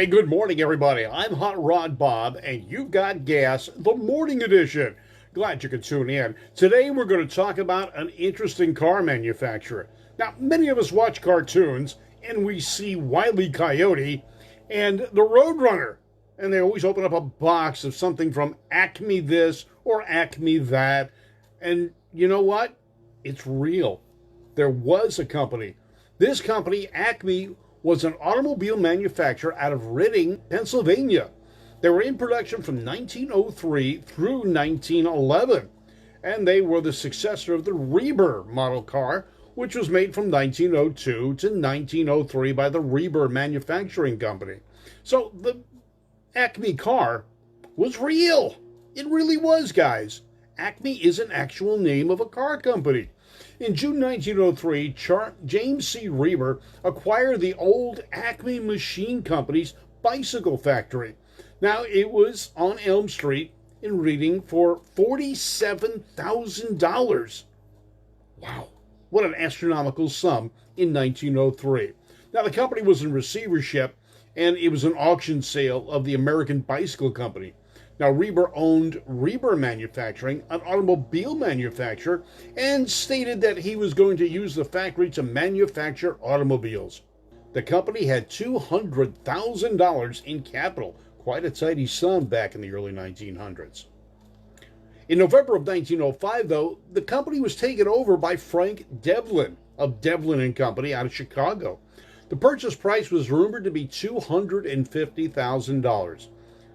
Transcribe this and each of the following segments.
Hey, good morning, everybody. I'm Hot Rod Bob, and you've got gas, the morning edition. Glad you could tune in. Today, we're going to talk about an interesting car manufacturer. Now, many of us watch cartoons, and we see Wile E. Coyote and the Roadrunner, and they always open up a box of something from Acme this or Acme that. And you know what? It's real. There was a company. This company, Acme, was an automobile manufacturer out of Reading, Pennsylvania. They were in production from 1903 through 1911, and they were the successor of the Reber model car, which was made from 1902 to 1903 by the Reber Manufacturing Company. So the Acme car was real. It really was, guys. Acme is an actual name of a car company. In June 1903, James C. Reber acquired the old Acme Machine Company's bicycle factory. Now, it was on Elm Street in Reading for $47,000. Wow, what an astronomical sum in 1903. Now, the company was in receivership, and it was an auction sale of the American Bicycle Company. Now, Reber owned Reber Manufacturing, an automobile manufacturer, and stated that he was going to use the factory to manufacture automobiles. The company had $200,000 in capital, quite a tidy sum back in the early 1900s. In November of 1905, though, the company was taken over by Frank Devlin of Devlin & Company out of Chicago. The purchase price was rumored to be $250,000.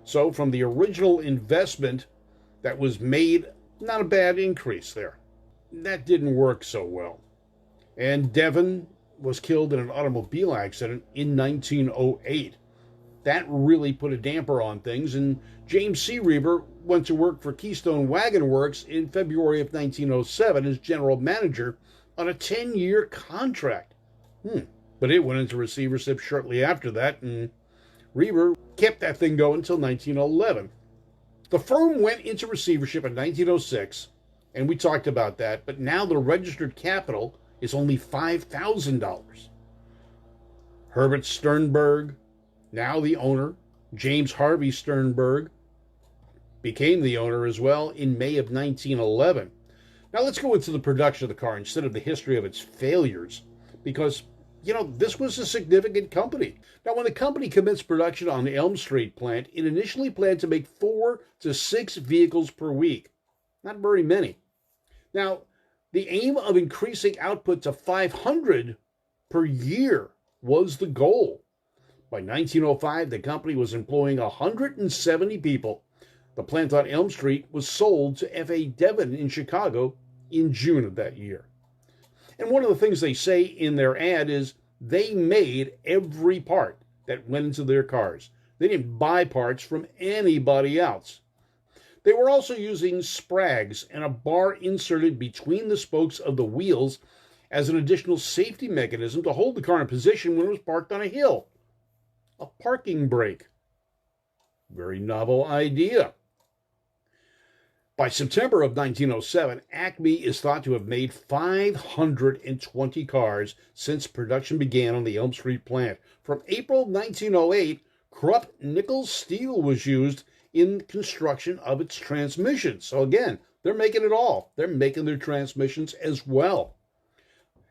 So from the original investment that was made, not a bad increase there. That didn't work so well. And Devon was killed in an automobile accident in 1908. That really put a damper on things, and James C. Reber went to work for Keystone Wagon Works in February of 1907 as general manager on a 10-year contract. But it went into receivership shortly after that, and Reber kept that thing going until 1911. The firm went into receivership in 1906, and we talked about that, but now the registered capital is only $5,000. Herbert Sternberg, now the owner, James Harvey Sternberg, became the owner as well in May of 1911. Now let's go into the production of the car instead of the history of its failures, because this was a significant company. Now, when the company commenced production on the Elm Street plant, it initially planned to make 4 to 6 vehicles per week. Not very many. Now, the aim of increasing output to 500 per year was the goal. By 1905, the company was employing 170 people. The plant on Elm Street was sold to F.A. Devon in Chicago in June of that year. And one of the things they say in their ad is they made every part that went into their cars. They didn't buy parts from anybody else. They were also using sprags and a bar inserted between the spokes of the wheels as an additional safety mechanism to hold the car in position when it was parked on a hill. A parking brake. Very novel idea. By September of 1907, Acme is thought to have made 520 cars since production began on the Elm Street plant. From April 1908, Krupp nickel steel was used in construction of its transmissions. So again, they're making it all. They're making their transmissions as well.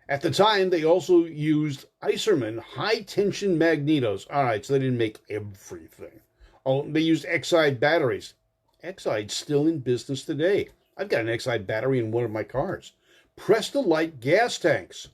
At the time, they also used Iserman high-tension magnetos. All right, so they didn't make everything. Oh, they used Exide batteries. Exide's still in business today. I've got an Exide battery in one of my cars. Press-to-light gas tanks.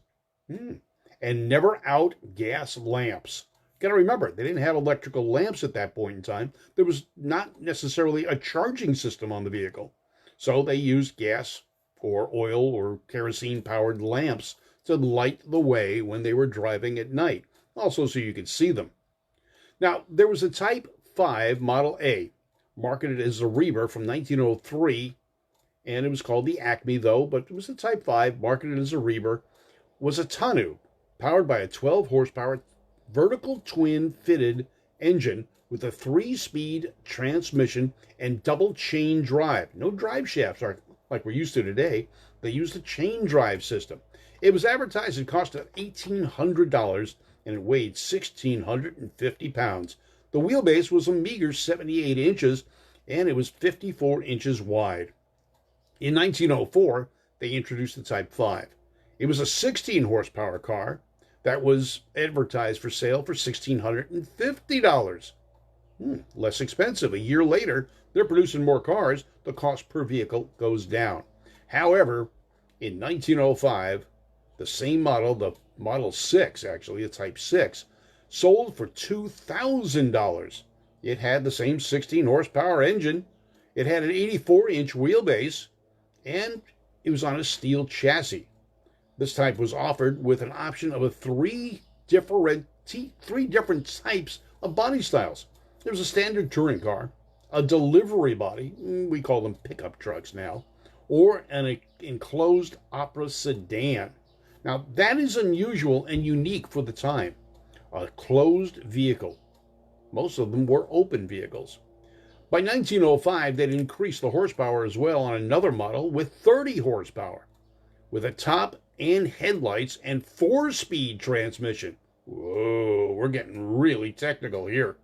And never-out gas lamps. Got to remember, they didn't have electrical lamps at that point in time. There was not necessarily a charging system on the vehicle. So they used gas or oil or kerosene-powered lamps to light the way when they were driving at night. Also so you could see them. Now, there was a Type 5 Model A, marketed as a Reber from 1903, and it was called the Acme, though, but it was a Type 5, marketed as a Reber, was a tonneau, powered by a 12-horsepower vertical twin-fitted engine with a 3-speed transmission and double chain drive. No drive shafts like we're used to today. They used a chain drive system. It was advertised at a cost of $1,800, and it weighed 1,650 pounds. The wheelbase was a meager 78 inches, and it was 54 inches wide. In 1904, they introduced the Type 5. It was a 16 horsepower car that was advertised for sale for $1,650. Less expensive. A year later, they're producing more cars. The cost per vehicle goes down. However, in 1905, the same model, the Model 6, actually, the Type 6, sold for $2,000. It had the same 16 horsepower engine. It had an 84-inch wheelbase, and it was on a steel chassis. This type was offered with an option of three different types of body styles. There was a standard touring car, a delivery body, we call them pickup trucks now, or an enclosed opera sedan. Now, that is unusual and unique for the time. A closed vehicle. Most of them were open vehicles. By 1905, they'd increased the horsepower as well on another model with 30 horsepower, with a top and headlights and 4-speed transmission. Whoa, we're getting really technical here.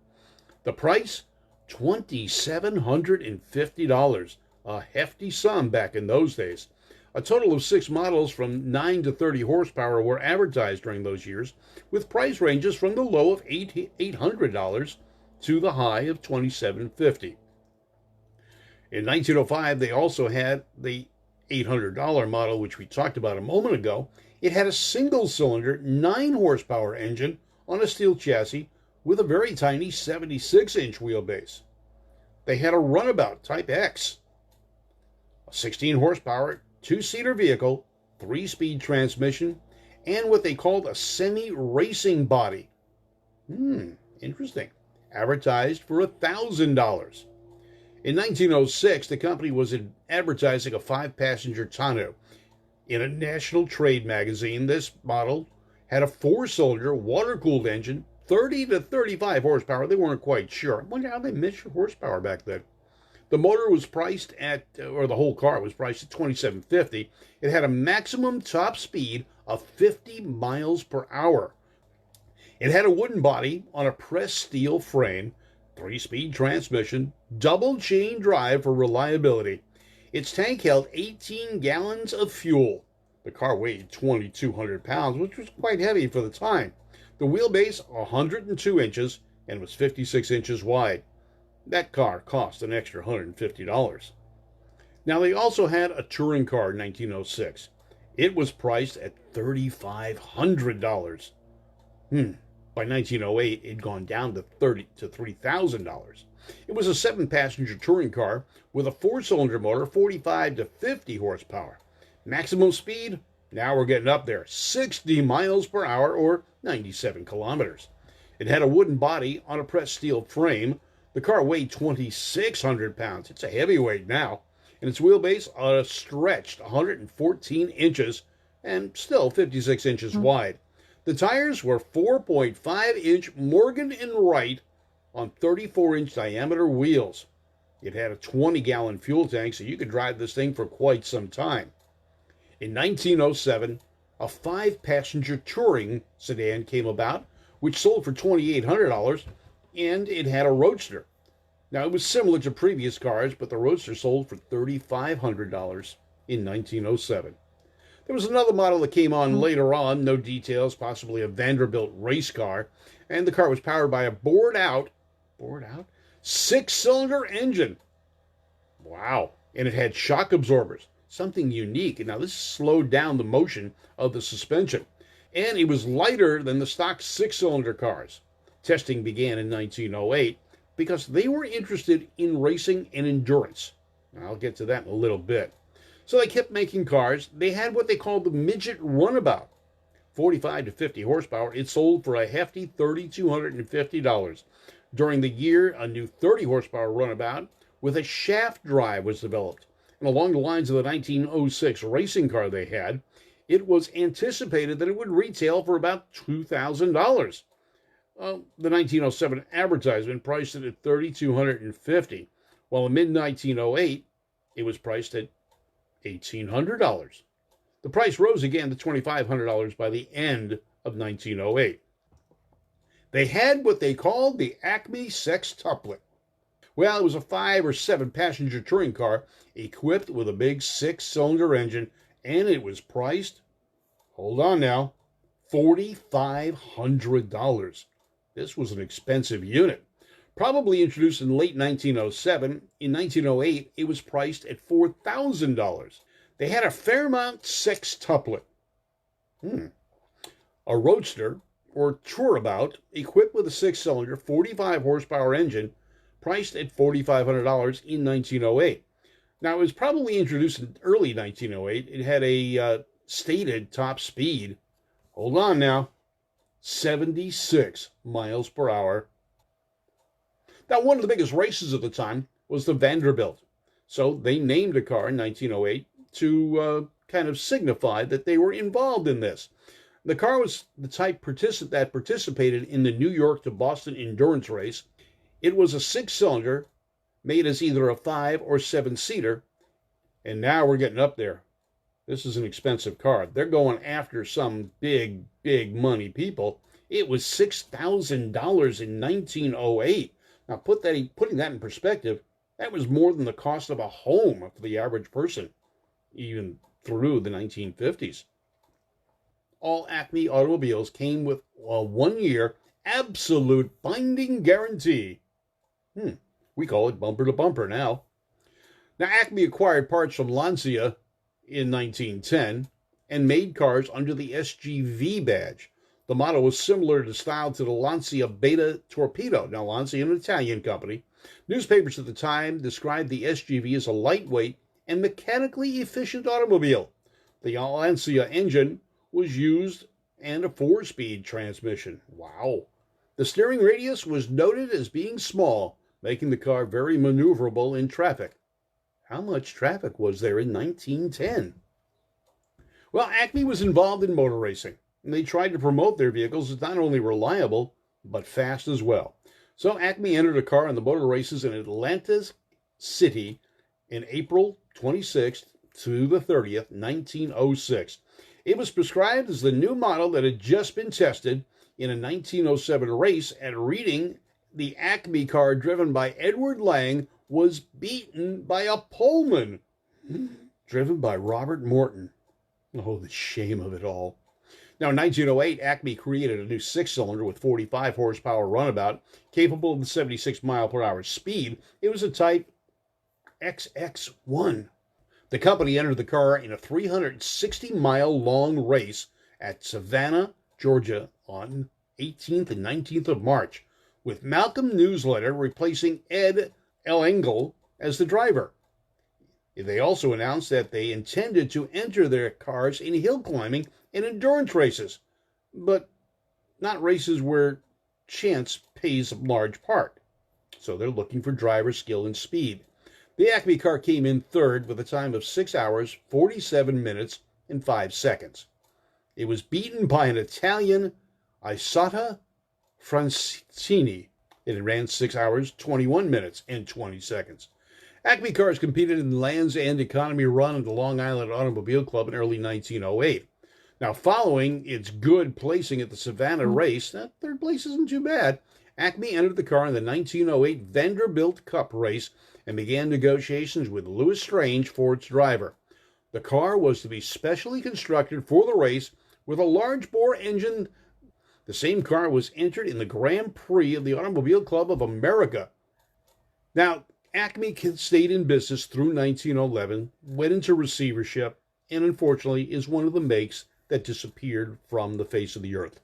The price, $2,750, a hefty sum back in those days. A total of 6 models from 9 to 30 horsepower were advertised during those years, with price ranges from the low of $800 to the high of $2,750. In 1905, they also had the $800 model, which we talked about a moment ago. It had a single-cylinder, 9-horsepower engine on a steel chassis with a very tiny 76-inch wheelbase. They had a runabout Type X, a 16-horsepower, 2-seater vehicle, 3-speed transmission, and what they called a semi-racing body. Interesting. Advertised for $1,000. In 1906, the company was advertising a 5-passenger tonneau. In a national trade magazine, this model had a 4-cylinder, water-cooled engine, 30 to 35 horsepower. They weren't quite sure. I wonder how they measured horsepower back then. The motor was priced at, or the whole car was priced at $2,750. It had a maximum top speed of 50 miles per hour. It had a wooden body on a pressed steel frame, 3-speed transmission, double chain drive for reliability. Its tank held 18 gallons of fuel. The car weighed 2,200 pounds, which was quite heavy for the time. The wheelbase, 102 inches, and was 56 inches wide. That car cost an extra $150. Now, they also had a touring car in 1906. It was priced at $3,500. By 1908, it had gone down to $3,000. It was a 7-passenger touring car with a 4-cylinder motor, 45 to 50 horsepower. Maximum speed, now we're getting up there, 60 miles per hour or 97 kilometers. It had a wooden body on a pressed steel frame. The car weighed 2,600 pounds. It's a heavyweight now. And its wheelbase stretched 114 inches and still 56 inches wide. The tires were 4.5-inch Morgan & Wright on 34-inch diameter wheels. It had a 20-gallon fuel tank, so you could drive this thing for quite some time. In 1907, a 5-passenger touring sedan came about, which sold for $2,800, and it had a roadster. Now, it was similar to previous cars, but the roadster sold for $3,500 in 1907. There was another model that came on later on, no details, possibly a Vanderbilt race car, and the car was powered by a bored-out, 6-cylinder engine. Wow. And it had shock absorbers, something unique. Now, this slowed down the motion of the suspension, and it was lighter than the stock 6-cylinder cars. Testing began in 1908 because they were interested in racing and endurance. I'll get to that in a little bit. So they kept making cars. They had what they called the midget runabout, 45 to 50 horsepower. It sold for a hefty $3,250. During the year, a new 30 horsepower runabout with a shaft drive was developed. And along the lines of the 1906 racing car they had, it was anticipated that it would retail for about $2,000. The 1907 advertisement priced it at $3,250, while in mid-1908, it was priced at $1,800. The price rose again to $2,500 by the end of 1908. They had what they called the Acme Sextuplet. Well, it was a 5 or 7 passenger touring car equipped with a big 6-cylinder engine, and it was priced, hold on now, $4,500. This was an expensive unit. Probably introduced in late 1907, in 1908 it was priced at $4,000. They had a Fairmont Sextuplet. A roadster, or tourabout, equipped with a 6-cylinder, 45 horsepower engine, priced at $4,500 in 1908. Now, it was probably introduced in early 1908. It had a stated top speed, hold on now, 76 miles per hour. Now, one of the biggest races of the time was the Vanderbilt. So they named a car in 1908 to kind of signify that they were involved in this. The car was the type that participated in the New York to Boston endurance race. It was a 6-cylinder made as either a 5 or 7-seater. And now we're getting up there. This is an expensive car. They're going after some big, big money people. It was $6,000 in 1908. Now, putting that in perspective, that was more than the cost of a home for the average person, even through the 1950s. All Acme automobiles came with a 1-year absolute binding guarantee. We call it bumper to bumper now. Now, Acme acquired parts from Lancia in 1910 and made cars under the SGV badge. The model was similar in style to the Lancia Beta Torpedo. Now, Lancia, an Italian company. Newspapers at the time described the SGV as a lightweight and mechanically efficient automobile. The Lancia engine was used and a 4-speed transmission. Wow. The steering radius was noted as being small, making the car very maneuverable in traffic. How much traffic was there in 1910? Well, Acme was involved in motor racing, and they tried to promote their vehicles as not only reliable, but fast as well. So Acme entered a car in the motor races in Atlantic City in April 26th to the 30th, 1906. It was prescribed as the new model that had just been tested in a 1907 race at Reading. The Acme car driven by Edward Lang was beaten by a Pullman driven by Robert Morton. Oh, the shame of it all. Now, in 1908, Acme created a new 6-cylinder with 45 horsepower runabout, capable of the 76 mile per hour speed. It was a Type XX1. The company entered the car in a 360-mile-long race at Savannah, Georgia on 18th and 19th of March, with Malcolm Newsletter replacing Ed Engel as the driver. They also announced that they intended to enter their cars in hill climbing and endurance races, but not races where chance plays a large part. So they're looking for driver skill and speed. The Acme car came in third with a time of 6 hours, 47 minutes, and 5 seconds. It was beaten by an Italian Isotta Francini. It ran 6 hours, 21 minutes, and 20 seconds. Acme cars competed in the Land's End Economy Run at the Long Island Automobile Club in early 1908. Now, following its good placing at the Savannah race, that third place isn't too bad, Acme entered the car in the 1908 Vanderbilt Cup race and began negotiations with Louis Strange for its driver. The car was to be specially constructed for the race with a large bore engine. The same car was entered in the Grand Prix of the Automobile Club of America. Now, Acme stayed in business through 1911, went into receivership, and unfortunately is one of the makes that disappeared from the face of the earth.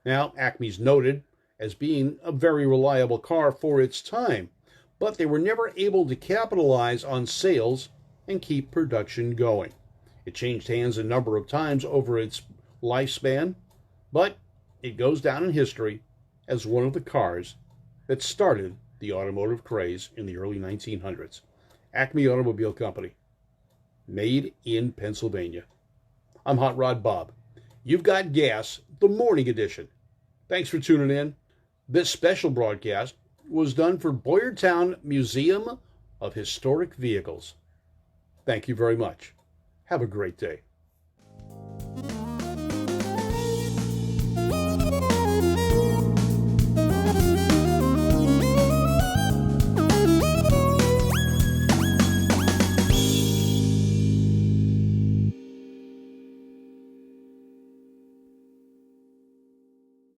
Now, Acme's noted as being a very reliable car for its time, but they were never able to capitalize on sales and keep production going. It changed hands a number of times over its lifespan, but it goes down in history as one of the cars that started the automotive craze in the early 1900s. Acme Automobile Company, made in Pennsylvania. I'm Hot Rod Bob. You've got gas, the morning edition. Thanks for tuning in. This special broadcast was done for Boyertown Museum of Historic Vehicles. Thank you very much. Have a great day.